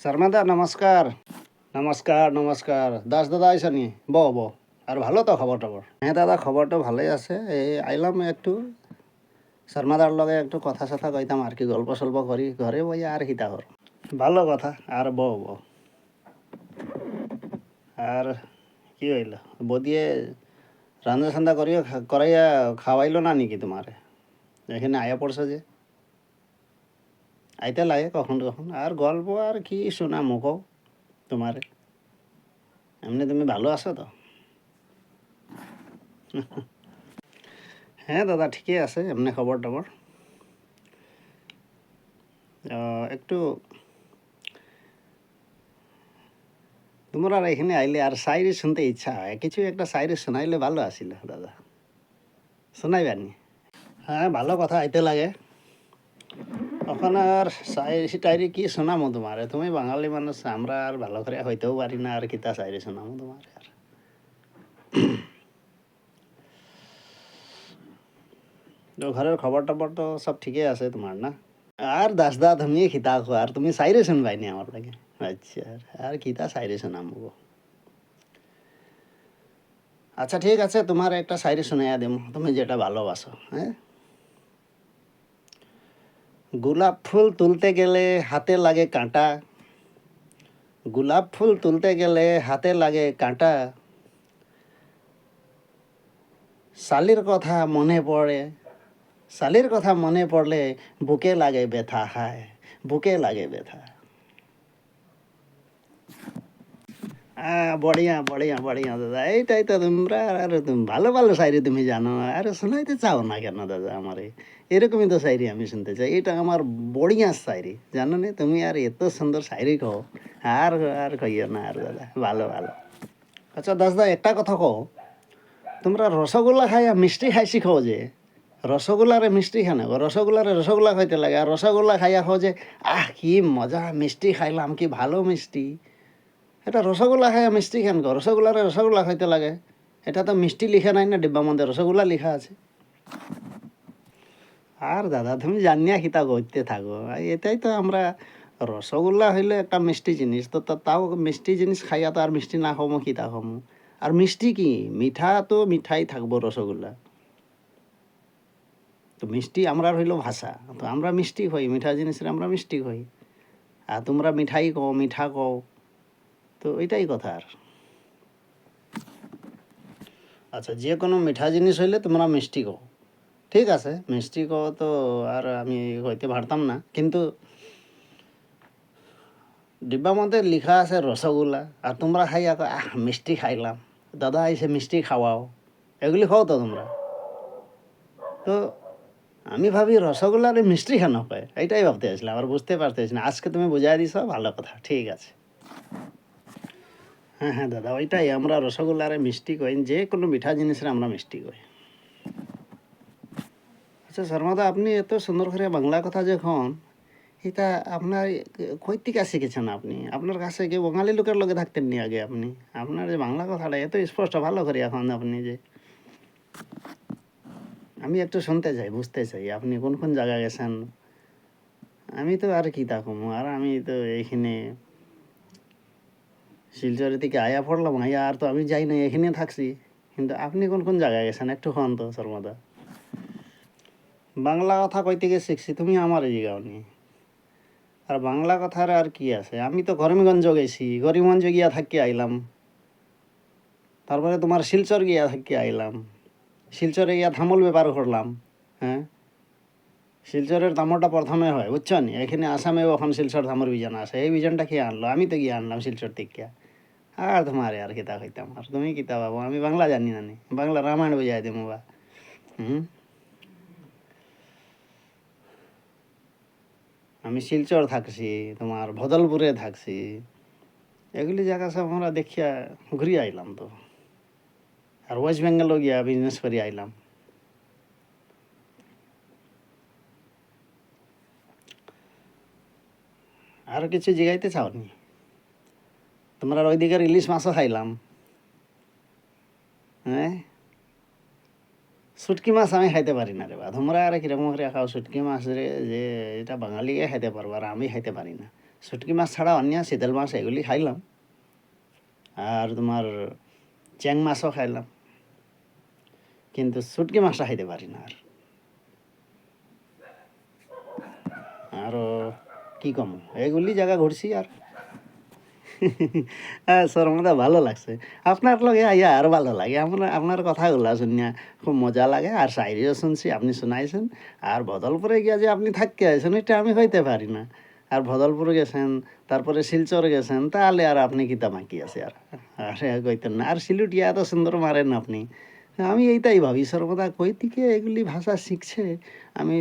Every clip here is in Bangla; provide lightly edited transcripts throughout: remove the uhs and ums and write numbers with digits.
শর্মাদা নমস্কার। নমস্কার নমস্কার, দাস দাদা আইসা নি? আর ভালো তো খবর টবর? হ্যাঁ দাদা, খবরটা ভালোই আছে। এই আইলাম একটু শর্মাদার লগে একটু কথা সথা কইতাম আর কি, গল্প সল্প করি ঘরে বই আর হিতা কর। ভালো কথা। আর আর কি হইল? বদিয়ে রান্না সান্দা করিয়া করাইয়া খাওয়াইলো না নাকি তোমারে? এখানে আয়া পড়ছে যে, আইতে লাগে কখন কখন। আর গল্প আর কি শোনা মুখ তোমারে? এমনি তুমি ভালো আছো তো? হ্যাঁ দাদা, ঠিকই আছে এমনি খবর টবর। একটু তোমরা আর এখানে আইলে আর শায়রি শুনতে ইচ্ছা হয়, কিছু একটা শায়রি শোনাইলে ভালো আসিল দাদা। শোনাইবানি? হ্যাঁ ভালো কথা, আইতে লাগে। এখন আর শায়রি টায়রি কি শোনামো তোমারে? তুমি বাঙালি মানুষ, আমরা আর ভালো করে হইতেও পারি না, আর কিতা শায়রি শোনামো তোমারে আর? তো ঘরের খবর টবর তো সব ঠিকই আছে তোমার না? আর দাসদা তুমি খিতা খো, আর তুমি শায়রি শুনবাইনি আমার লাগে? আচ্ছা, আর কিতা শায়রি শোনামো গো? আচ্ছা ঠিক আছে, তোমার একটা শায়রি শুনাইয়া দেবো, তুমি যেটা ভালোবাসো। হ্যাঁ, গোলাপ ফুল তুলতে গেলে হাতে লাগে কাঁটা, গোলাপ ফুল তুলতে গেলে হাতে লাগে কাঁটা, শালির কথা মনে পড়ে, শালির কথা মনে পড়লে বুকে লাগে ব্যথা, হায় বুকে লাগে ব্যথা। বড়িয়া বড়িয়া বড়িয়া দাদা, এইটাই তো তোমরা। আর তুমি ভালো ভালো শায়রি তুমি জানো, আর শোনাইতে চাও না কেন দাদা আমারে? এরকমই তো শায়রি আমি শুনতে চাই, এটা আমার বড়িয়া শায়রি, জানো না তুমি? আর এত সুন্দর শায়রি কও, আর আর কইও না আর দাদা, ভালো ভালো। আচ্ছা দাসদা, একটা কথা কও, তোমরা রসগোল্লা খাইয়া মিষ্টি খাই শিখো যে, রসগোল্লারে মিষ্টি খানে, রসগোল্লারে রসগোল্লা খাইতে লাগে, আর রসগোল্লা খাইয়া খাও যে কি মজা, মিষ্টি খাইলাম, কি ভালো মিষ্টি। এটা রসগোল্লা খাইয়া মিষ্টি খান গো, রসগোল্লারে রসগোল্লা খাইতে লাগে। এটা তো মিষ্টি লিখা নাই না ডিব্বা মধ্যে, রসগোল্লা লিখা আছে। আর দাদা তুমি জানিয়া খিতা করতে থাকো, এটাই তো আমরা। রসগোল্লা হইলে একটা মিষ্টি জিনিস, তো তাও মিষ্টি জিনিস খাইয়া তো আর মিষ্টি না খামো খিতা খামো? আর মিষ্টি কি, মিঠা তো মিঠাই থাকবো রসগোল্লা। তো মিষ্টি আমরা হইল ভাষা, তো আমরা মিষ্টি হই, মিঠা জিনিসের আমরা মিষ্টি হই। আর তোমরা মিঠাই কও, মিঠা কও, তো এটাই কথা আর। আচ্ছা, যে কোনো মিঠা জিনিস হইলে তোমরা মিষ্টি কও, ঠিক আছে মিষ্টি কও, তো আর আমি হইতে পারতাম না, কিন্তু ডিব্বার মধ্যে লিখা আছে রসগোল্লা, আর তোমরা খাইয়া মিষ্টি খাইলাম, দাদা এসে মিষ্টি খাওয়াও, এগুলি খাও তো তোমরা। তো আমি ভাবি রসগোল্লারে মিষ্টি কেন পায়, এইটাই ভাবতে আসলাম, আর বুঝতে পারতেছি না। আজকে তুমি বুঝাই দিছ, ভালো কথা, ঠিক আছে। হ্যাঁ হ্যাঁ দাদা, ওইটাই, আমরা রসগোল্লারে মিষ্টি কই, যে কোনো মিঠা জিনিসের আমরা মিষ্টি কই। আচ্ছা শর্মাদা, আপনি এত সুন্দর করে বাংলা কথা যখন, এটা আপনার কই থেকে শিখেছেন আপনি? আপনার কাছে কি বাঙালি লোকের লগে থাকতেন নি আগে আপনি? আপনার যে বাংলা কথাটা এত স্পষ্ট ভালো করে এখন আপনি যে, আমি একটু শুনতে চাই, বুঝতে চাই আপনি কোন কোন জায়গায় গেছেন। আমি তো আর কি তা কমু, আর আমি তো এইখানে শিলচরের থেকে আয়া পড়লাম, আয়া আর তো আমি যাই না, এখানে থাকছি। কিন্তু আপনি কোন কোন জায়গায় গেছেন একটু কন তো শর্মাদা। বাংলা কথা কইতে গিয়ে শিখছি, তুমি আমার জিগাও নি। আর বাংলা কথার আর কি আছে, আমি তো করিমগঞ্জ গেছি, করিমগঞ্জ গিয়া থাকি আইলাম, তারপরে তোমার শিলচর গিয়া থাকি আইলাম, শিলচরে গিয়া ধামল ব্যাপার করলাম। হ্যাঁ, শিলচরের দামরটা প্রথমে হয়, বুঝছো নি? এখানে আসামেও এখন শিলচর ধামর বিজন আছে, এই বিজনটা খেয়ে আনলো, আমি তো গিয়ে আনলাম শিলচর থেকে। আর তোমারে আর কিতা খাইতাম, আর তুমি কিতা পাবো, আমি বাংলা জানি না নি, বাংলা রামায়ণ বুঝাই দিমু বা। হুম, আমি শিলচর থাকছি, তোমার ভদলপুরে থাকছি, এগুলি জায়গা সব আমরা দেখিয়া ঘুরিয়ে আইলাম তো। আর ওয়েস্ট বেঙ্গলও গিয়া বিজনেস করে আইলাম। আরও কিছু জিগাইতে চাওনি? তোমরা ওই দিকের ইলিশ মাছও খাইলাম। হ্যাঁ, শুটকি মাছ আমি খাইতে পারি না রে বা, তোমরা আর কিরকম করে খাও শুটকি মাছ রে, যে এটা বাঙালিকে খাইতে পারবো আর আমি খাইতে পারি না। শুটকি মাছ ছাড়া অন্য শীতল মাছ এগুলি খাইলাম, আর তোমার চ্যাং মাছও খাইলাম, কিন্তু শুটকি মাছটা খাইতে পারি না। আরও কী কম, এগুলি জায়গা ঘুরছি আর হ্যাঁ শর্মাদা ভালো লাগছে, আপনার লগে আইয়া আর ভালো লাগে। আপনার কথাগুলা শুনিয়া খুব মজা লাগে, আর শায়রিও শুনছি আপনি শুনাইছেন। আর ভদলপুরে গিয়া যে আপনি থাকতে আছেন এটা আমি হইতে পারি না। আর ভদলপুরে গেছেন, তারপরে শিলচর গেছেন, তাহলে আর আপনি কিতা বাকি আছে আর কইতেন না। আর সিলুটিয়া এত সুন্দর মারেন আপনি। আমি এইটাই ভাবি শর্মাদা কই থেকে এগুলি ভাষা শিখছে, আমি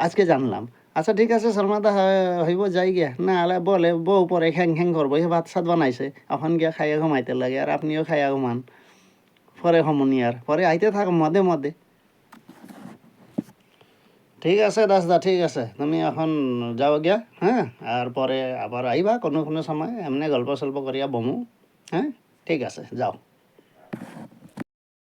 আজকে জানলাম। আচ্ছা ঠিক আছে শর্মাদা, হইব যাই গিয়া, না হলে বলে বউ পরে খ্যাং খ্যাং করবো, সে ভাত সাত বানাইছে এখন গিয়া খাইয়া ঘুমাইতে লাগে, আর আপনিও খাইয়া ঘুমান, পরে সমনি আর পরে আইতে থাক মদে মদে। ঠিক আছে দাসদা, ঠিক আছে, তুমি এখন যাও গিয়া, হ্যাঁ, আর পরে আবার আইবা কোনো কোনো সময়, এমনি গল্প সল্প করিয়া বমু। হ্যাঁ ঠিক আছে, যাও।